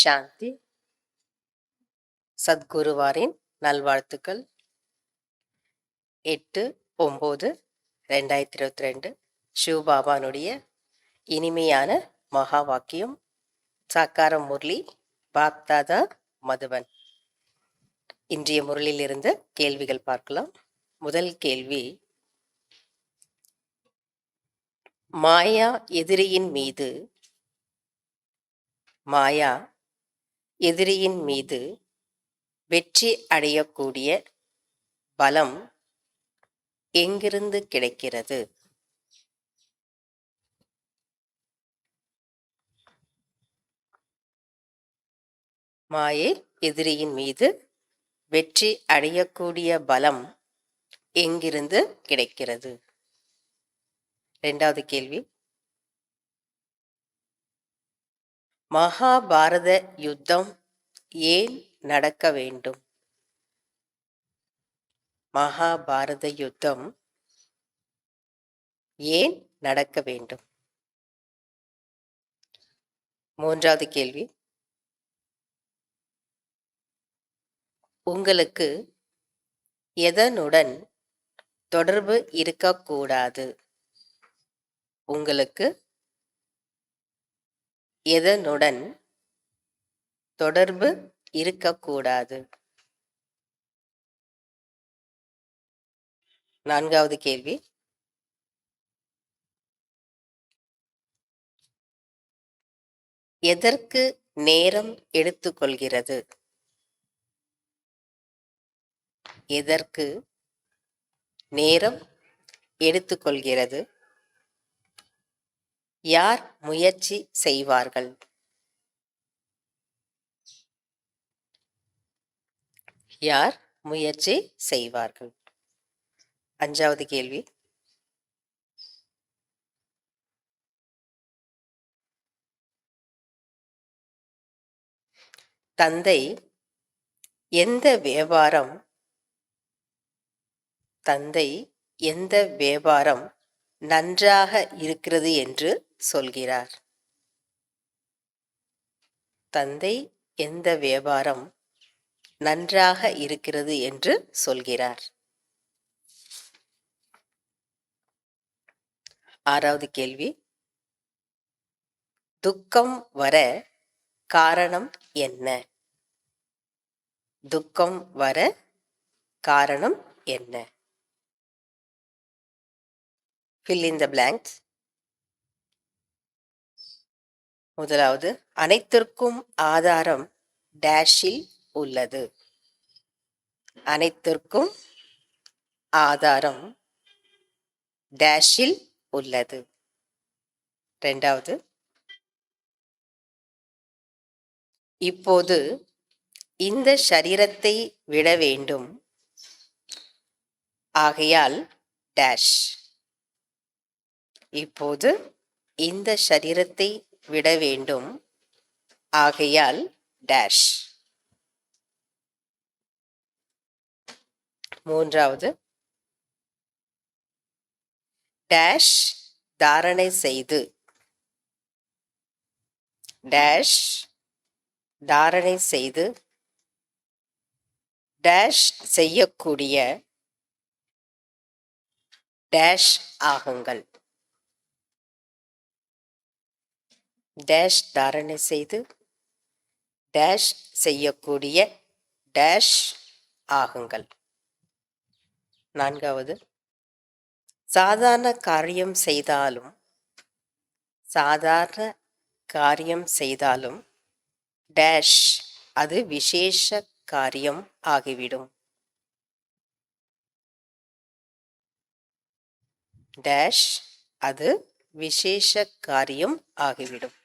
சாந்தி. சத்குருவாரின் நல்வாழ்த்துக்கள். 8/9/2022 சிவபாபானுடைய இனிமையான மகா வாக்கியம். சாக்கார முரளி பாப்தாதா மதுவன். இன்றைய முரளிலிருந்து கேள்விகள் பார்க்கலாம். முதல் கேள்வி, மாயா எதிரியின் மீது வெற்றி அடையக்கூடிய பலம் எங்கிருந்து கிடைக்கிறது? மாயை எதிரியின் மீது வெற்றி அடையக்கூடிய பலம் எங்கிருந்து கிடைக்கிறது? இரண்டாவது கேள்வி, மகாபாரத யுத்தம் ஏன் நடக்க வேண்டும்? மகாபாரத யுத்தம் ஏன் நடக்க வேண்டும்? மூன்றாவது கேள்வி, உங்களுக்கு எதனுடன் தொடர்பு இருக்கக்கூடாது? உங்களுக்கு எதனுடன் தொடர்பு இருக்கக்கூடாது? நான்காவது கேள்வி, எதற்கு நேரம் எடுத்துக்கொள்கிறது? எதற்கு நேரம் எடுத்துக்கொள்கிறது? யார் முயற்சி செய்வார்கள்? யார் முயற்சி செய்வார்கள்? அஞ்சாவது கேள்வி, தந்தை எந்த வியாபாரம் நன்றாக இருக்கிறது என்று சொல்கிறார்? தந்தை எந்த வியாபாரம் நன்றாக இருக்கிறது என்று சொல்கிறார்? ஆறாவது கேள்வி, துக்கம் வர காரணம் என்ன? துக்கம் வர காரணம் என்ன? fill in the blanks. முதலாவது, அனைத்திற்கும் ஆதாரம் டேஷில் உள்ளது. அனைத்திற்கும் ஆதாரம் டேஷில் உள்ளது. இரண்டாவது, இப்போது இந்த சரீரத்தை விட வேண்டும், ஆகையால் டேஷ். இப்போது இந்த சரீரத்தை விட வேண்டும், ஆகையால் டேஷ். மூன்றாவது, டேஷ் தாரணை செய்து, டேஷ் தாரணை செய்து டேஷ் செய்யக்கூடிய டேஷ் ஆகுங்கள். டேஷ் தாரணை செய்து டேஷ் செய்யக்கூடிய டேஷ் ஆகுங்கள். நான்காவது, சாதாரண காரியம் செய்தாலும் டேஷ் அது விசேஷ காரியம் ஆகிவிடும். டேஷ் அது விசேஷ காரியம் ஆகிவிடும்.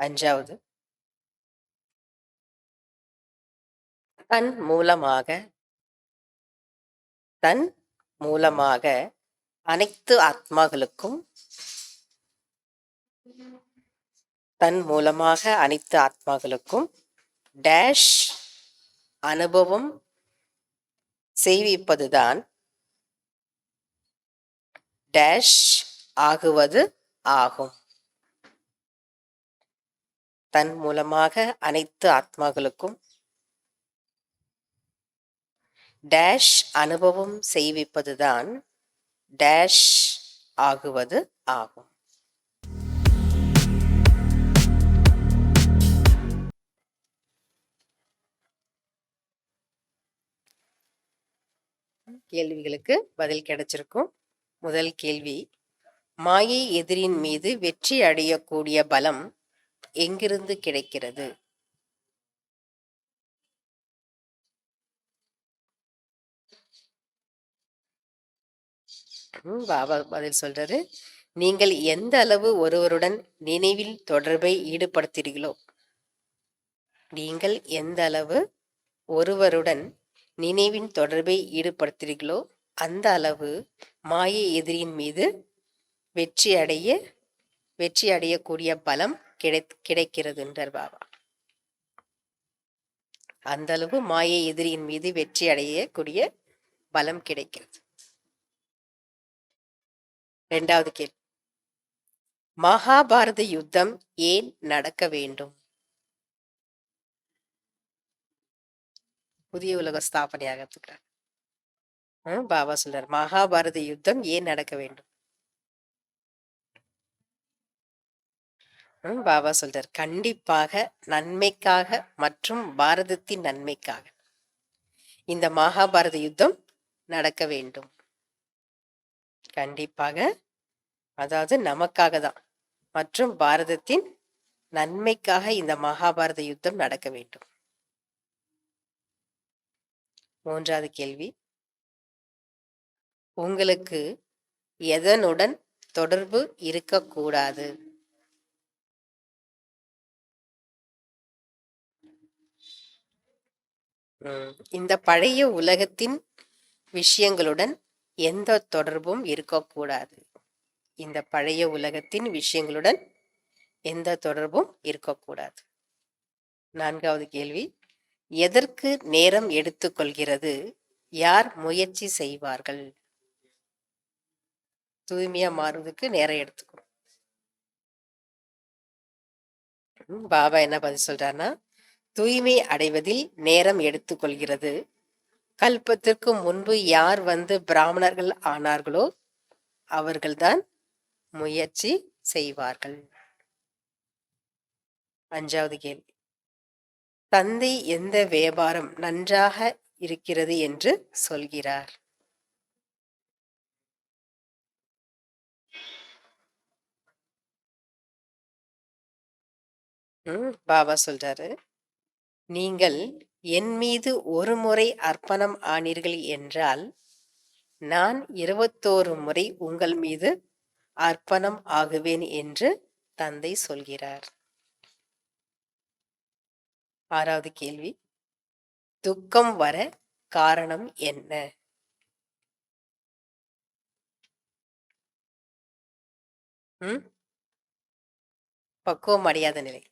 அஞ்சாவது, தன் மூலமாக அனைத்து ஆத்மாக்களுக்கும் டேஷ் அனுபவம் செய்விப்பதுதான் டேஷ் ஆகுவது ஆகும். தன் மூலமாக அனைத்து ஆத்மாக்களுக்கும் டேஷ் அனுபவம் செய்விப்பதுதான் டேஷ் ஆகுவது ஆகும். கேள்விகளுக்கு பதில் கிடைச்சிருக்கும். முதல் கேள்வி, மாயை எதிரின் மீது வெற்றி அடையக்கூடிய பலம் எங்கிருந்து கிடைக்கிறது? பாபா பதில் சொல்றாரு, நீங்கள் எந்த அளவு ஒருவருடன் நினைவில் தொடர்பை ஈடுபடுத்துகிறீர்களோ, நீங்கள் எந்த அளவு ஒருவருடன் நினைவின் தொடர்பை ஈடுபடுத்துகிறீர்களோ அந்த அளவு மாயை எதிரியின் மீது வெற்றி அடையக்கூடிய பலம் கிடைக்கிறது என்றார் பாபா. அந்த அளவு மாயை எதிரியின் மீது வெற்றி அடையக்கூடிய பலம் கிடைக்கிறது. இரண்டாவது கேள்வி, மகாபாரத யுத்தம் ஏன் நடக்க வேண்டும்? புதிய உலக ஸ்தாபனை ஆகிறதுக்கு பாபா சொல்றார், மகாபாரத யுத்தம் ஏன் நடக்க வேண்டும்? பாபா சொல்றார், கண்டிப்பாக நன்மைக்காக மற்றும் பாரதத்தின் நன்மைக்காக இந்த மகாபாரத யுத்தம் நடக்க வேண்டும். கண்டிப்பாக, அதாவது நமக்காக தான் மற்றும் பாரதத்தின் நன்மைக்காக இந்த மகாபாரத யுத்தம் நடக்க வேண்டும். மூன்றாவது கேள்வி, உங்களுக்கு எதனுடன் தொடர்பு இருக்கக்கூடாது? இந்த பழைய உலகத்தின் விஷயங்களுடன் எந்த தொடர்பும் இருக்கக்கூடாது. இந்த பழைய உலகத்தின் விஷயங்களுடன் எந்த தொடர்பும் இருக்கக்கூடாது. நான்காவது கேள்வி, எதற்கு நேரம் எடுத்துக்கொள்கிறது? யார் முயற்சி செய்வார்கள்? தூய்மையா மாறுவதற்கு நேரம் எடுத்துக்கணும். பாபா என்ன பதில் சொல்றாருன்னா, தூய்மை அடைவதில் நேரம் எடுத்துக்கொள்கிறது. கல்பத்திற்கு முன்பு யார் வந்து பிராமணர்கள் ஆனார்களோ அவர்கள்தான் முயற்சி செய்வார்கள். அஞ்சாவது கேள்வி, தந்தை எந்த வியாபாரம் நன்றாக இருக்கிறது என்று சொல்கிறார்? பாபா சொல்றாரு, நீங்கள் என் மீது ஒரு முறை அர்ப்பணம் ஆனீர்கள் என்றால் நான் 21 முறை உங்கள் மீது அர்ப்பணம் ஆகுவேன் என்று தந்தை சொல்கிறார். ஆறாவது கேள்வி, துக்கம் வர காரணம் என்ன? பக்குவம் அடையாத நிலை.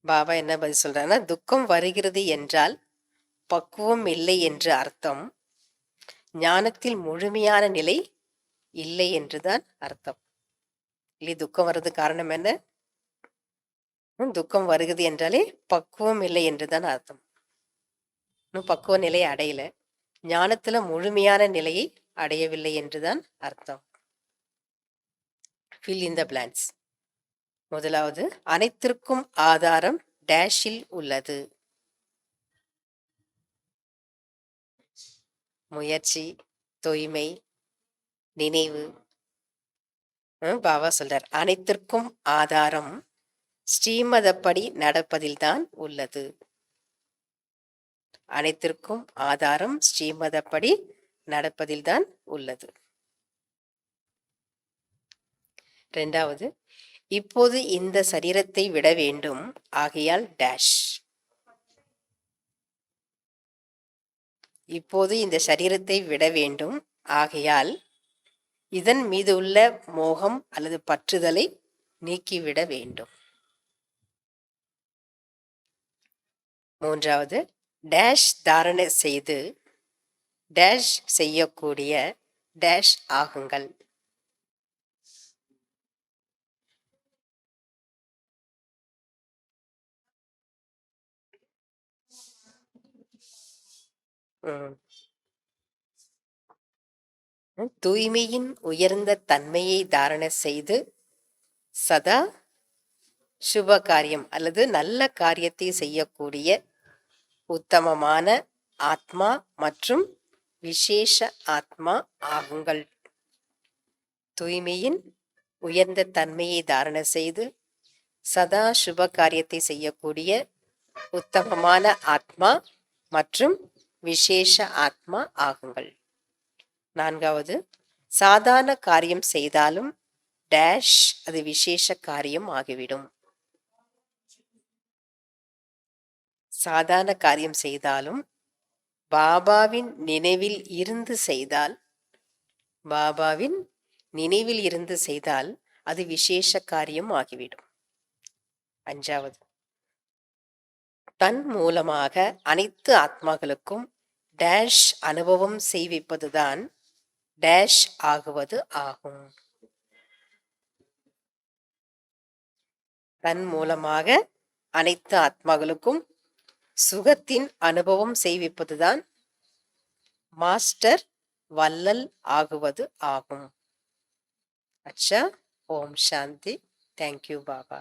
பாபா என்ன பதில் சொல்றாருன்னா, துக்கம் வருகிறது என்றால் பக்குவம் இல்லை என்று அர்த்தம். ஞானத்தில் முழுமையான நிலை இல்லை என்றுதான் அர்த்தம். இல்லை, துக்கம் வர்றது காரணம் என்ன? துக்கம் வருகிறது என்றாலே பக்குவம் இல்லை என்றுதான் அர்த்தம். இன்னும் பக்குவ நிலையை அடையல, ஞானத்துல முழுமையான நிலையை அடையவில்லை என்றுதான் அர்த்தம். fill in the blanks. முதலாவது, அனைத்திற்கும் ஆதாரம் டேஷில் உள்ளது. முயற்சி, தூய்மை, நினைவு. பாபா சொல்றார், அனைத்திற்கும் ஆதாரம் ஸ்ரீமதப்படி நடப்பதில்தான் உள்ளது. அனைத்திற்கும் ஆதாரம் ஸ்ரீமதப்படி நடப்பதில்தான் உள்ளது. இரண்டாவது, இப்போது இந்த சரீரத்தை விட வேண்டும், ஆகையால் டேஷ். இப்போது இந்த சரீரத்தை விட வேண்டும், ஆகையால் இதன் மீது உள்ள மோகம் அல்லது பற்றுதலை நீக்கிவிட வேண்டும். மூன்றாவது, டேஷ் தாரணை செய்து டேஷ் செய்யக்கூடிய டேஷ் ஆகுங்கள். ம். தூய்மையின் உயர்ந்த தன்மையை தாரணை செய்து சதா சுப காரியம் அல்லது நல்ல காரியத்தை செய்யக்கூடிய உத்தமமான ஆத்மா மற்றும் விசேஷ ஆத்மா ஆகுங்கள். தூய்மையின் உயர்ந்த தன்மையை தாரணை செய்து சதா சுப காரியத்தை செய்யக்கூடிய உத்தமமான ஆத்மா மற்றும் விசேஷ ஆத்மா ஆகுங்கள். 4வது, சாதாரண காரியம் செய்தாலும் டேஷ் அது விசேஷ காரியம் ஆகிவிடும். சாதாரண காரியம் செய்தாலும் பாபாவின் நினைவில் இருந்து செய்தால், பாபாவின் நினைவில் இருந்து செய்தால் அது விசேஷ காரியம் ஆகிவிடும். 5வது, தன் மூலமாக அனைத்து ஆத்மாக்களுக்கும் டேஷ் அனுபவம் செய்விப்பதுதான் டேஷ் ஆகுவது ஆகும். தன் மூலமாக அனைத்து ஆத்மாக்களுக்கும் சுகத்தின் அனுபவம் செய்விப்பதுதான் மாஸ்டர் வல்லல் ஆகுவது ஆகும். அச்சா. ஓம் சாந்தி. தேங்க்யூ பாபா.